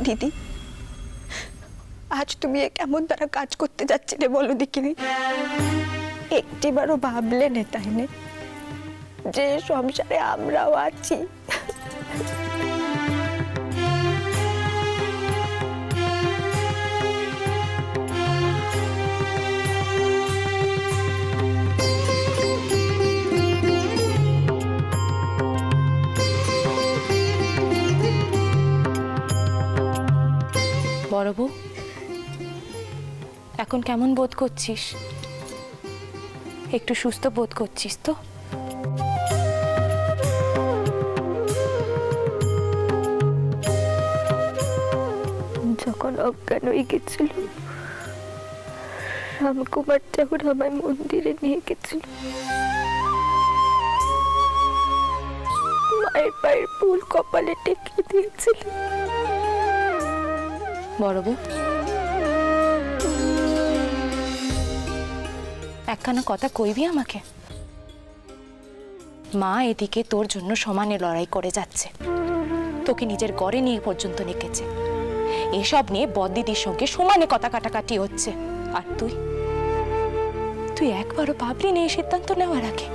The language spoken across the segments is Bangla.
দিদি, আজ তুমি কেমন তারা কাজ করতে যাচ্ছিলে বলো দেখিনি? একটিবারও ভাবলে না তাই না যে সংসারে আমরাও আছি? বড় বউ, এখন কেমন বোধ করছিস? একটু সুস্থ বোধ করছিস তো? যখন অজ্ঞান হয়ে গেছিল, রামকুমার যখন আমায় মন্দিরে নিয়ে গেছিল, মায়ের পায়ের ফুল কপালে টেকে দিয়েছিল। বড় বউ, একখানা কথা কইবি আমাকে? মা এদিকে তোর জন্য সমানে লড়াই করে যাচ্ছে, তোকে নিজের ঘরে নিয়ে পর্যন্ত রেখেছে, এসব নিয়ে বড়দিদির সঙ্গে সমানে কথা কাটাকাটি হচ্ছে, আর তুই তুই একবারও ভাবলি না এই সিদ্ধান্ত নেওয়ার আগে?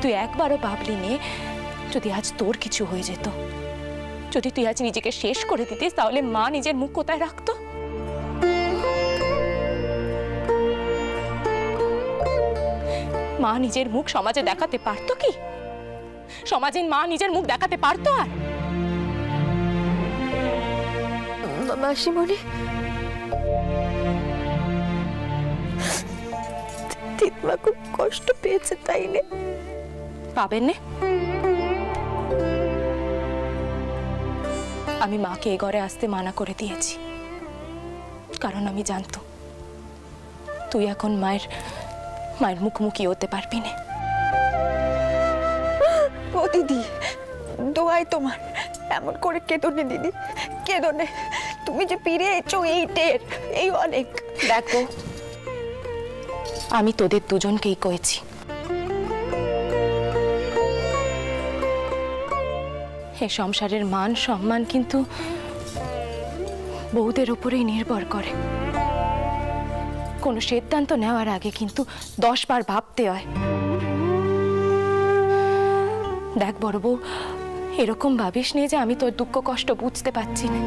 তুই একবারও ভাবলি নে যদি আজ তোর কিছু হয়ে যেত, যদি তুই আজ নিজেকে শেষ করে দিতিস, তাহলে মা নিজের মুখ কোথায় রাখতো? মা নিজের মুখ সমাজে দেখাতে পারতো কি? সমাজে মা নিজের মুখ দেখাতে পারতো? আর মাসিমণি, দিদিমা খুব কষ্ট পেয়েছে তাই না? পাবেন না? আমি মাকে এ ঘরে আসতে মানা করে দিয়েছি, কারণ আমি জানতো তুই এখন মায়ের মুখোমুখি হতে পারবি না। ও দিদি, দোয়াই তোমার, এমন করে কেঁদো নে দিদি, কেঁদো নে। তুমি যে ফিরে এসো এই অনেক। দেখো, আমি তোদের দুজনকেই কয়েছি, এ সংসারের মান সম্মান কিন্তু বউদের উপরেই নির্ভর করে। কোনো সিদ্ধান্ত নেওয়ার আগে কিন্তু 10 বার ভাবতে হয়। দেখ বড় বউ, এরকম ভাবিস নি যে আমি তোর দুঃখ কষ্ট বুঝতে পারছি না,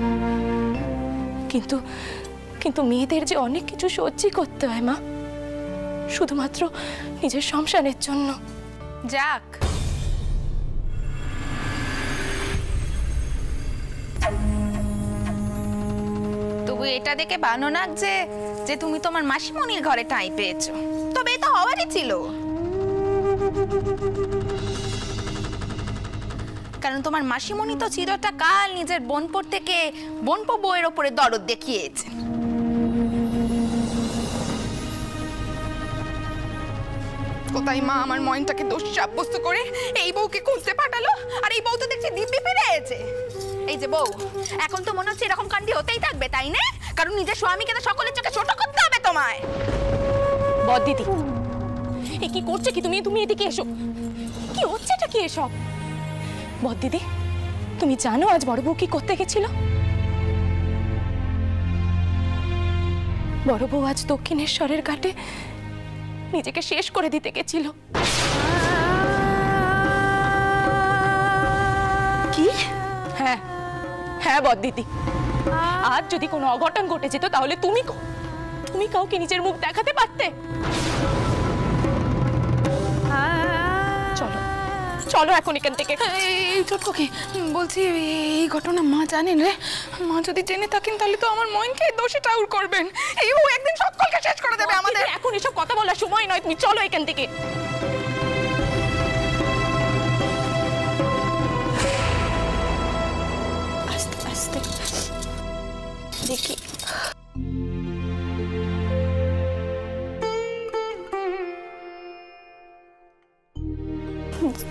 কিন্তু মেয়েদের যে অনেক কিছু সহ্য করতে হয় মা, শুধুমাত্র নিজের সংসারের জন্য। যাক, তবু এটা দেখে ভালো লাগছে যে তুমি তোমার মাসিমণির ঘরে ঠাঁই পেয়েছো। তবে এটা হওয়ারই ছিল, কারণ তোমার মাসিমণি তো চিরটা কাল নিজের বোনপোর থেকে বোনপো বউয়ের ওপরে দরদ দেখিয়েছে। কোথায় মা আমার ময়নটাকে দোষী সাব্যস্ত করে এই বউকে খুঁজতে পাঠালো, আর এই বউ তো দেখছি দিব্যি ফিরে এসেছে। এই যে বউ, এখন তো মনে হচ্ছে এরকম কাণ্ডি হতেই থাকবে তাই না? কারণ নিজের স্বামীকে তো সকলের চোখে ছোট করতে হবে তোমায়। বড়দিদি, এ কি করছে কি তুমি? তুমি এদিকে এসো, কি হচ্ছে এটা কি এসব? বড়দিদি, তুমি জানো আজ বড় বউ কি করতে গেছিল? বড় বউ আজ দক্ষিণেশ্বরের ঘাটে নিজেকে শেষ করে দিতে গেছিল। কি? হ্যাঁ হ্যাঁ বড়দিদি, আজ যদি কোনো অঘটন ঘটে যেত তাহলে তুমি কাউকে নিজের মুখ দেখাতে পারতে? চলো চলো এখন এখান থেকে। এই ছোট্ট কি বলছি, এই ঘটনা মা জানেন রে? মা যদি জেনে থাকেন তাহলে তো আমার ময়নকে দোষী ঠাউর করবেন। এই ও একদিন সকলকে শেষ করে দেবে আমাদের। এখন এসব কথা বলার সময় নয়, তুমি চলো এখান থেকে। আস্তে আস্তে দেখি।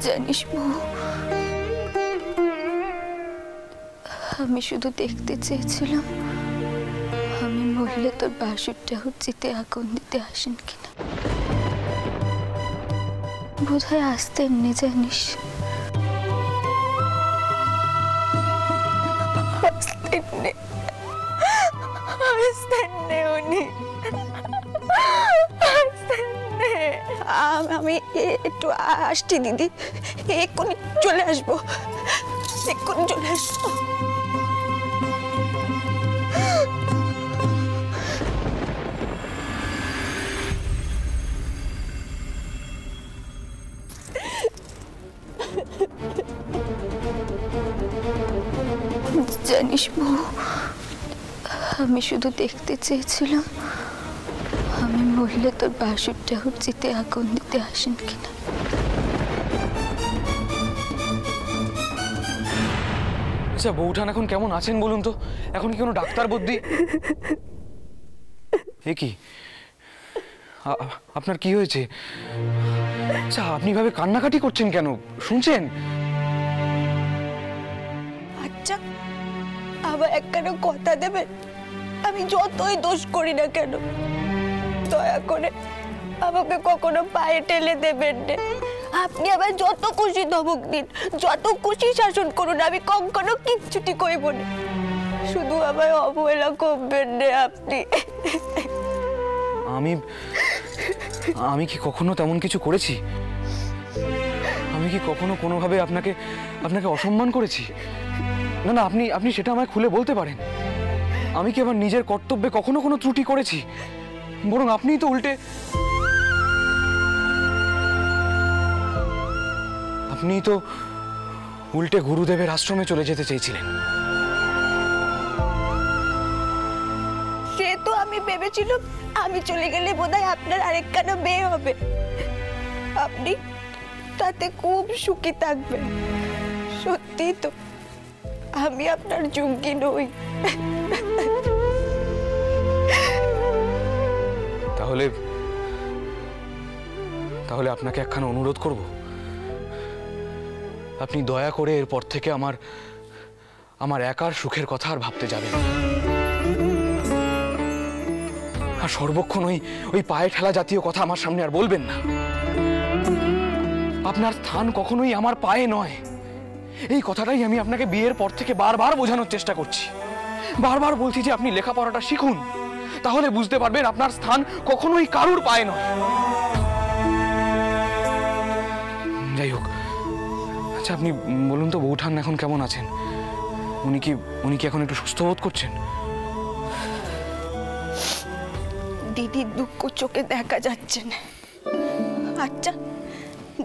জানিস বউ, আমি শুধু দেখতে চেয়েছিলাম আমি মরলে তোর বাসুরটা হচ্ছিতে আগুন দিতে আসেন কিনা। বোধহয় আসতেন নি, জানিস? উনি আমি একটু আসছি দিদি, এক্ষুনি চলে আসবো, এক্ষুনি চলে আসবো। জানিস বউ, আমি শুধু দেখতে চেয়েছিলাম আমি বললে তোর বাসুর টাহুর চিতে আগুন দিতে আসেন কিনা। আচ্ছা বউঠান এখন কেমন আছেন বলুন তো? এখন কি কোনো ডাক্তার বুদ্ধি? এ কি আপনার কি হয়েছে? আচ্ছা আপনি ভাবে কান্নাকাটি করছেন কেন? শুনছেন? আচ্ছা আবার একখানা কথা দেবেন, আমি যতই দোষ করি না কেন দয়া করে আমাকে কখনো পায়ে ঠেলে দেবেন না। আপনি আবার যত খুশি ধমক দিন, যত খুশি শাসন করুন, আমি কখনো কিচ্ছুটি কইব না, শুধু আমায় অবহেলা করবেন না আপনি। আমি কি কখনো তেমন কিছু করেছি? আমি কি কখনো কোনোভাবে আপনাকে অসম্মান করেছি? না না, আপনি সেটা আমায় খুলে বলতে পারেন। আমি কি আমার নিজের কর্তব্যে কখনো কোনো ত্রুটি করেছি? বরং আপনিই তো উল্টে গুরুদেবের আশ্রমে চলে যেতে চেয়েছিলেন। সে তো আমি ভেবেছিলাম আমি চলে গেলে বোধহয় আপনার আরেকখানা মেয়ে হবে, আপনি তাতে খুব সুখী থাকবেন। সত্যি তো আমি আপনার যোগ্য নই। তাহলে আপনাকে একখানা অনুরোধ করব, আপনি দয়া করে এরপর থেকে আমার একার সুখের কথা আর ভাবতে যাবেন। আর সর্বক্ষণ ওই পায়ে ঠেলা জাতীয় কথা আমার সামনে আর বলবেন না। আপনার স্থান কখনোই আমার পায়ে নয়, এই কথাটাই আমি আপনাকে বিয়ের পর থেকে বারবার বোঝানোর চেষ্টা করছি। বারবার বলছি যে আপনি লেখাপড়াটা শিখুন, তাহলে বুঝতে পারবেন আপনার স্থান কখনোই কারুর পায়ে নয়। যাই হোক, আচ্ছা আপনি বলুন তো বউঠান এখন কেমন আছেন? উনি কি এখন একটু সুস্থ বোধ করছেন? দিদির দুঃখ চোখে দেখা যাচ্ছে না। আচ্ছা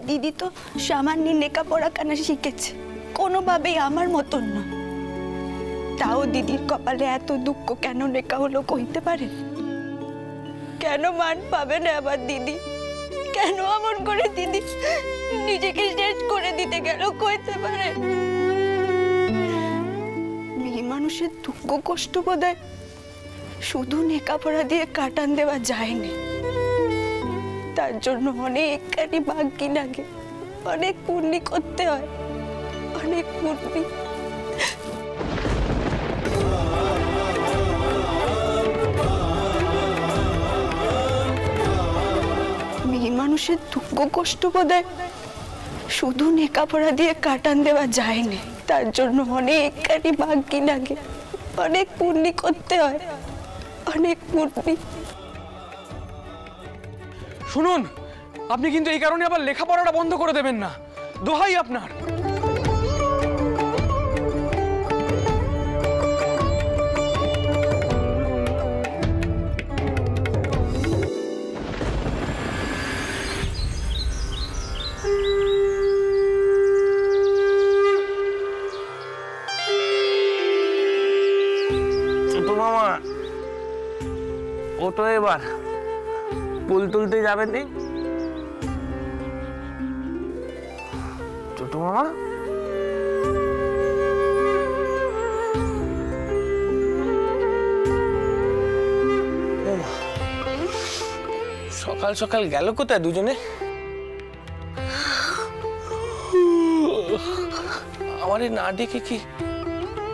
দিদি তো সামান্য লেখাপড়া কানা শিখেছে, কোনোভাবেই আমার মতন না। তাও দিদির কপালে এত দুঃখ কেন লেখা হলো কইতে পারেন? কেন মান পাবে না আবার দিদি? কেন এমন করে দিদি নিজেকে শেষ করে দিতে গেল কইতে পারে? মেয়ে মানুষের দুঃখ কষ্ট বোধহয় শুধু লেখাপড়া দিয়ে কাটান দেওয়া যায় না, তার জন্য অনেকখানি ভাগ্যি লাগে, অনেক পুণ্যি করতে হয়, অনেক পুণ্যি। মেয়ে মানুষের দুঃখ কষ্ট বোধহয় শুধু লেখাপড়া দিয়ে কাটান দেওয়া যায় না, তার জন্য অনেকখানি ভাগ্যি লাগে, অনেক পুণ্যি করতে হয়, অনেক পুণ্যি। শুনুন, আপনি কিন্তু এই কারণে আবার লেখাপড়াটা বন্ধ করে দেবেন না, দোহাই আপনার। মামা ও তো এবার ফুল তুলতে যাবেন নি? ছোট মামা সকাল সকাল গেল কোথায় দুজনে? আমারে না ডেকে কি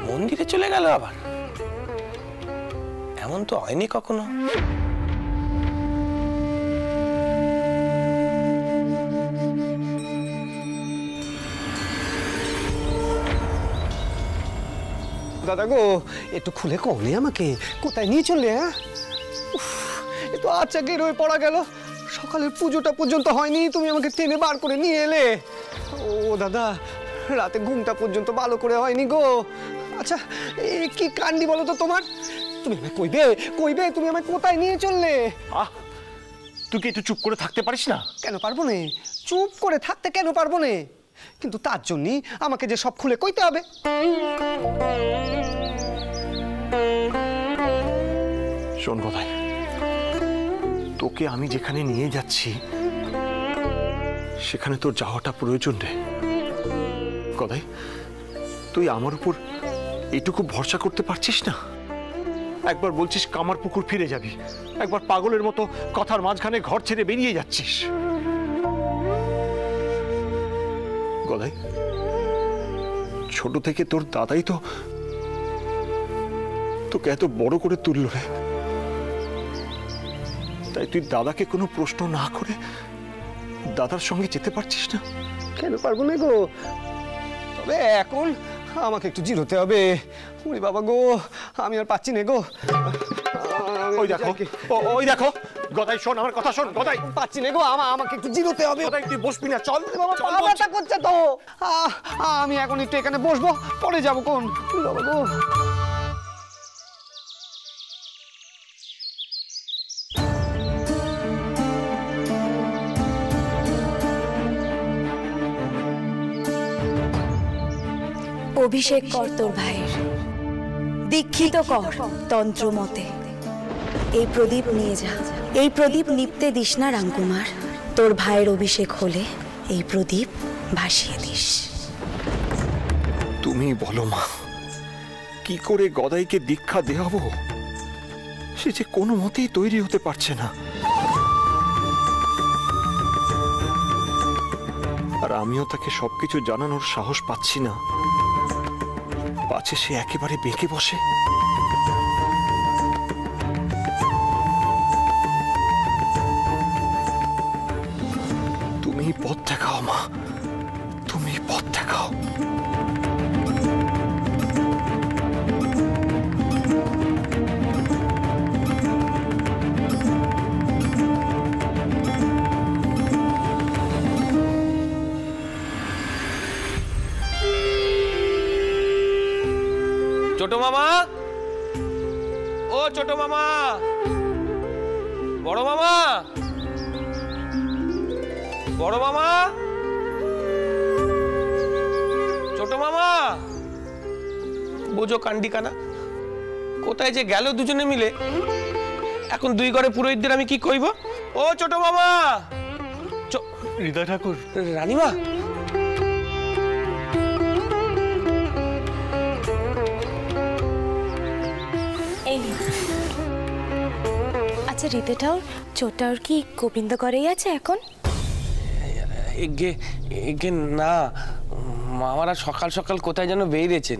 মন্দিরে চলে গেল আবার? এমন তো হয়নি কখনো। দাদা গো, একটু খুলে কওনি আমাকে, কোথায় নিয়ে চললে? হ্যাঁ, এ তো আচ্ছাকের হয়ে পড়া গেল, সকালের পুজোটা পর্যন্ত হয়নি, তুমি আমাকে টেনে বার করে নিয়ে এলে। ও দাদা, রাতে ঘুমটা পর্যন্ত ভালো করে হয়নি গো। আচ্ছা, কি কান্ডি বলো তো তোমার? তুমি আমায় কইবে কইবে তুমি আমায় কোথায় নিয়ে চললে? তুই কি একটু চুপ করে থাকতে পারিস না? কেন পারবো না? চুপ করে থাকতে কেন পারবো না? কিন্তু তার জন্যই আমাকে যে সব খুলে কইতে হবে। শোন গদাই, তোকে আমি যেখানে নিয়ে যাচ্ছি সেখানে তোর যাওয়াটা প্রয়োজন রে। গদাই, তুই আমার উপর এটুকু ভরসা করতে পারছিস না? একবার বলছিস কামার পুকুর ফিরে যাবি, একবার পাগলের মতো কথার মাঝখানে ঘর ছেড়ে বেরিয়ে যাচ্ছিস। গদাই, ছোট থেকে তোর দাদাই তো তোকে এত বড় করে তুলল রে, তাই তুই দাদাকে কোনো প্রশ্ন না করে দাদার সঙ্গে যেতে পারছিস না? কেন পারবো না গো? তবে এখন আমাকে একটু জিরোতে হবে। ওরে বাবা গো, আমি আর পাচ্ছি না গো। ওই দেখো, ওই দেখো গদাই, শোন আমার কথা শোন। গদাই, পাচ্ছি না গো, আমাকে একটু জিরোতে হবে। গদাই তুই বসবি না, চল। বাবা, পা ব্যথা করছে তো। আমি এখন একটু এখানে বসবো, পরে যাবো কোন। ওরে বাবা গো। অভিষেক কর তোর ভাইয়ের, দীক্ষিত কর তন্ত্র মতে। এই প্রদীপ নিয়ে যা, এই প্রদীপ নিপতে দিস না রামকুমার। তোর ভাইয়ের অভিষেক হলে এই প্রদীপ ভাসিয়ে দিস। তুমি বলো মা, কি করে গদাইকে দীক্ষা দেওয়াবো? সে যে কোনো মতেই তৈরি হতে পারছে না, আর আমিও তাকে সবকিছু জানানোর সাহস পাচ্ছি না। পাছে সে একেবারে বেঁকে বসে। তুমি পথ দেখাও মা, তুমি পথ দেখাও। ছোট মামা, ও ছোট মামা, বড় মামা, বড় মামা, ছোট মামা, বোঝো কান্ডি কানা, কোথায় যে গেল দুজনে মিলে। এখন দুই ঘরে পুরোহিতদের আমি কি কইব? ও ছোট মামা, হৃদয় ঠাকুর, রানীমা, আচ্ছা হৃদয়টাও চোরটাও কি গোবিন্দ করেই আছে এখন? এগে এগে না, মামারা সকাল সকাল কোথায় যেন বেরিয়েছেন।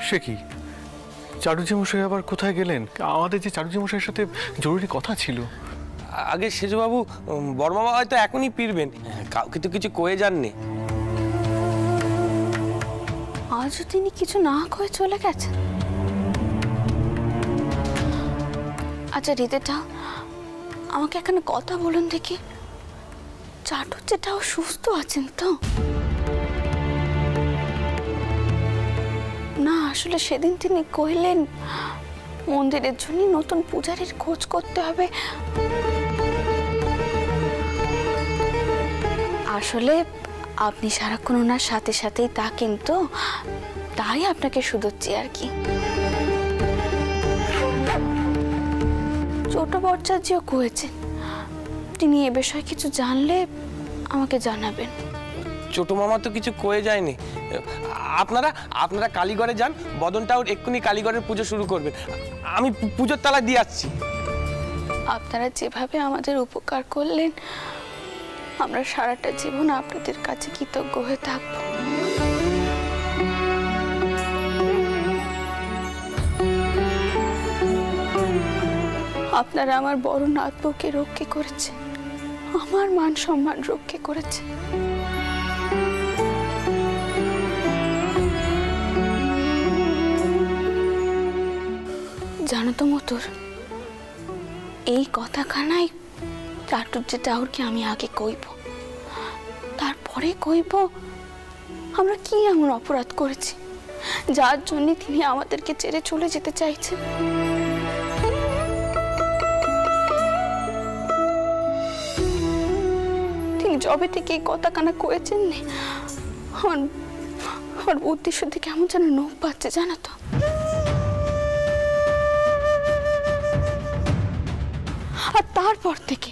সে কি, চাটুর্যে মশাই আবার কোথায় গেলেন? আমাদের যে চাটুর্যে মশাইয়ের সাথে জরুরি কথা ছিল। আগে সেজবাবু, বড় মামা হয়তো এখনই ফিরবেন, কাউকে তো কিছু কয়ে যাননি। আজও তিনি কিছু না কয়ে চলে গেছেন। আচ্ছা হৃদয়টা, আমাকে এখানে কথা বলুন দেখি, চাটুর্যেটাও সুস্থ আছেন তো? না আসলে সেদিন তিনি কইলেন মন্দিরের জন্য নতুন পূজারীর খোঁজ করতে হবে। আসলে আপনি সারাক্ষণ ওনার সাথে সাথেই থাকেন তো, তাই আপনাকে শুধোচ্ছি আর কি। ছোট বর্চাজিও কয়েছেন, তিনি এ বিষয়ে কিছু জানলে আমাকে জানাবেন। ছোট মামা তো কিছু কয়ে যায়নি। আপনারা আপনারা কালীঘরে যান, বদনটাও এক্ষুনি কালীঘরের পুজো শুরু করবেন। আমি পুজোর তালা দিয়ে আসছি। আপনারা যেভাবে আমাদের উপকার করলেন, আমরা সারাটা জীবন আপনাদের কাছে কৃতজ্ঞ হয়ে থাকব। আপনারা আমার বড় নাতবউকে রক্ষা করেছেন, আমার মান সম্মান রক্ষা করেছেন। জানো তো মতুর, এই কথাখানাই চাটুর্যে ঠাকুরকে আমি আগে কইব, তারপরে কইব আমরা কি এমন অপরাধ করেছি যার জন্য তিনি আমাদেরকে ছেড়ে চলে যেতে চাইছেন। তিনি জবে থেকে এই কথাখানা কয়েছেন নি, আমার বুদ্ধি শুদ্ধি কেমন যেন নোখ পাচ্ছে জানো তো। আর তারপর থেকে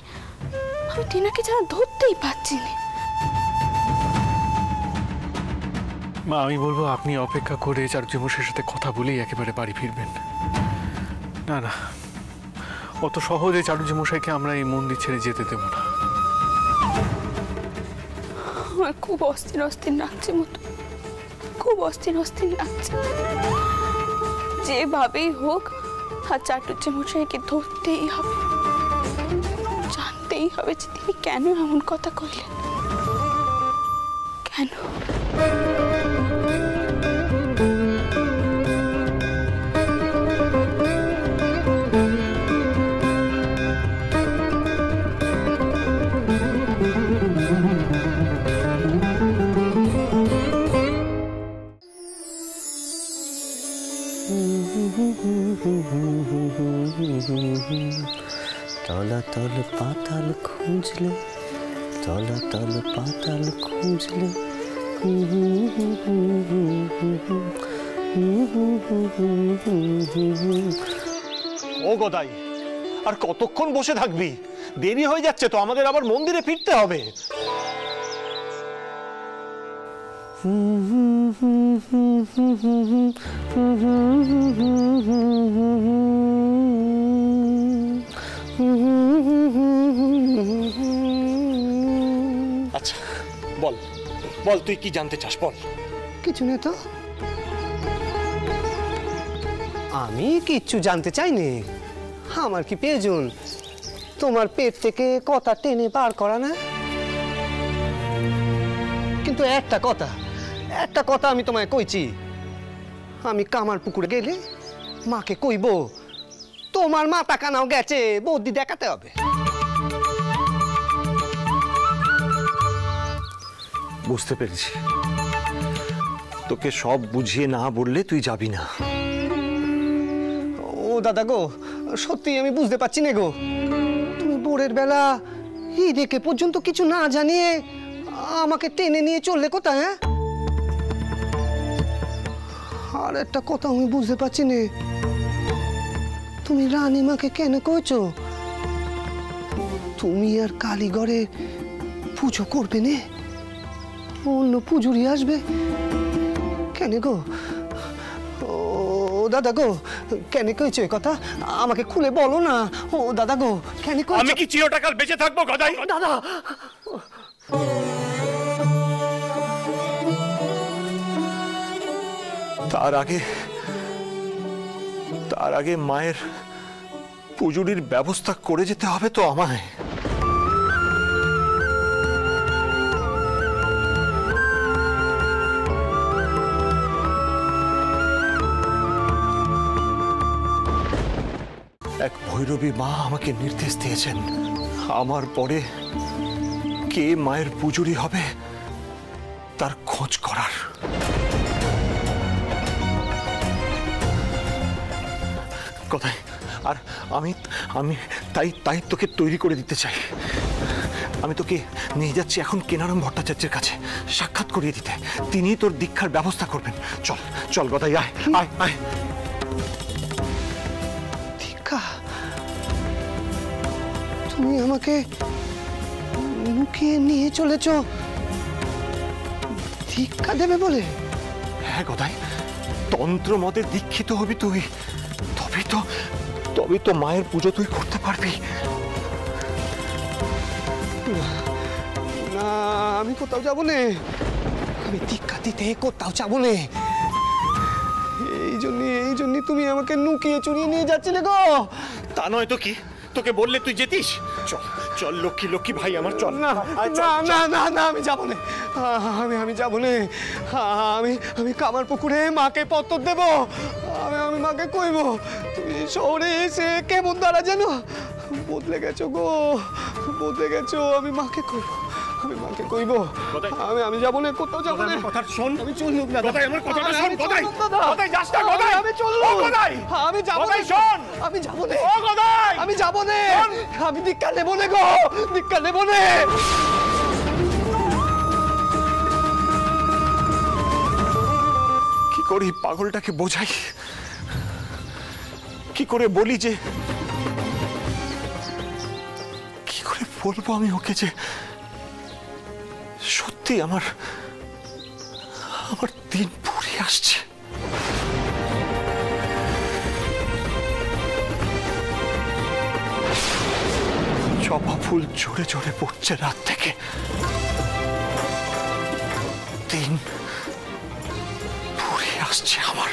আমি টিনাকে যেন ধরতেই পাচ্ছি না। মা, আমি বলবো আপনি অপেক্ষা করে চাটুজ্যমশাইয়ের সাথে কথা বলেই একেবারে বাড়ি ফিরবেন। না না, অত সহজে চাটুজ্যমশাইকে আমরা এই মন্দির ছেড়ে যেতে দেব না। আমার খুব অস্থির অস্থির লাগছে মতো, খুব অস্থির অস্থির লাগছে। যেভাবেই হোক আর চাটুজ্যমশাইকে ধরতেই হবে, জানতেই হবে যে তিনি কেন এমন কথা কইলেন, কেন। তলাতল পাতাল খুঁজলে, তলাতল পাতাল খুঁজলে, ও গদাই, আর কতক্ষণ বসে থাকবি? দেরি হয়ে যাচ্ছে তো, আমাদের আবার মন্দিরে ফিরতে হবে। আচ্ছা বল বল, তুই কি জানতে চাস বল। কিছু নেই তো, আমি কিচ্ছু জানতে চাইনি। আমার কি প্রয়োজন তোমার পেট থেকে কথা টেনে বার করা? না, কিন্তু একটা কথা আমি তোমায় কইছি, আমি কামার পুকুরে গেলে মাকে কইব তোমার মাথা কানাও গেছে, বৌদি দেখাতে হবে। বুঝতে পেরেছি, তোকে সব বুঝিয়ে না বললে তুই যাবি না। ও দাদা গো, সত্যি আমি বুঝতে পারছি না গো, তুমি ভোরের বেলা এই দেখে পর্যন্ত কিছু না জানিয়ে আমাকে টেনে নিয়ে চললে কোথায়? হ্যাঁ, আর একটা কথা আমি বুঝতে পারছি না, তুমি রানীমাকে কেন কইছো তুমি আর কালীঘরে পুজো করবে না, অন্য পুজোরি আসবে কেন গো? ও দাদা গো, কেন কইছো এই কথা? আমাকে খুলে বলো না। ও দাদা গো, কেন কইছো? আমি কি চিরটাকাল বেঁচে থাকবো গদাই? দাদা, তার আগে মায়ের পুজোরির ব্যবস্থা করে যেতে হবে তো আমায়। এক ভৈরবী মা আমাকে নির্দেশ দিয়েছেন, আমার পরে কে মায়ের পুজোরি হবে তার খোঁজ করার। কোথায়? আর আমি তাই তোকে তৈরি করে দিতে চাই। আমি তোকে নিয়ে যাচ্ছি এখন কেনারাম ভট্টাচার্যের কাছে সাক্ষাৎ করিয়ে দিতে, তিনি তোর দীক্ষার ব্যবস্থা করবেন। চল চল গদাই, আয় আয় আয়। দীক্ষা? তুমি আমাকে লুকিয়ে নিয়ে চলেছ দীক্ষা দেবে বলে? হ্যাঁ গদাই, তন্ত্র মতে দীক্ষিত হবি তুই, তবে তো মায়ের পুজো তুই করতে পারবি। না, আমি কোথাও যাব না, আমি দীক্ষা দিতে কোথাও যাব না। এই জন্য তুমি আমাকে লুকিয়ে চুরিয়ে নিয়ে যাচ্ছিলে গো। তা নয় তো কি, তোকে বললে তুই যেতিস? চল চল লক্ষ্মী লক্ষ্মী ভাই আমার, চল। না না না না না, আমি যাবো না, আমি যাবো না। আমি কামার পুকুরে মাকে পত্তর দেব। আমি মাকে কইব তুমি শহরে এসে কেমন দাঁড়া যেন বদলে গেছো গো, বদলে গেছো। আমি মাকে কইব, আমি মাকে কইব। আমি যাবো না, কোথাও যাবো না। কথা শোন, আমি চললুম দাদা, আমার কথাটা শোন। কোথায় কোথায় যাস না? কোথায়? আমি চললুম। কোথায়? আমি যাবো না, শোন, আমি যাবো না। কোথায়? আমি যাবো না, আমি দীক্ষা নেব না গো, দীক্ষা নেব না। কি করে এই পাগলটাকে বোঝাই, কি করে বলি যে, কি করে বলবো আমি ওকে যে সত্যি আমার দিন ফুরিয়ে আসছে। জবা ফুল ঝরে ঝরে পড়ছে রাত থেকে, দিন ফুরিয়ে আসছে আমার।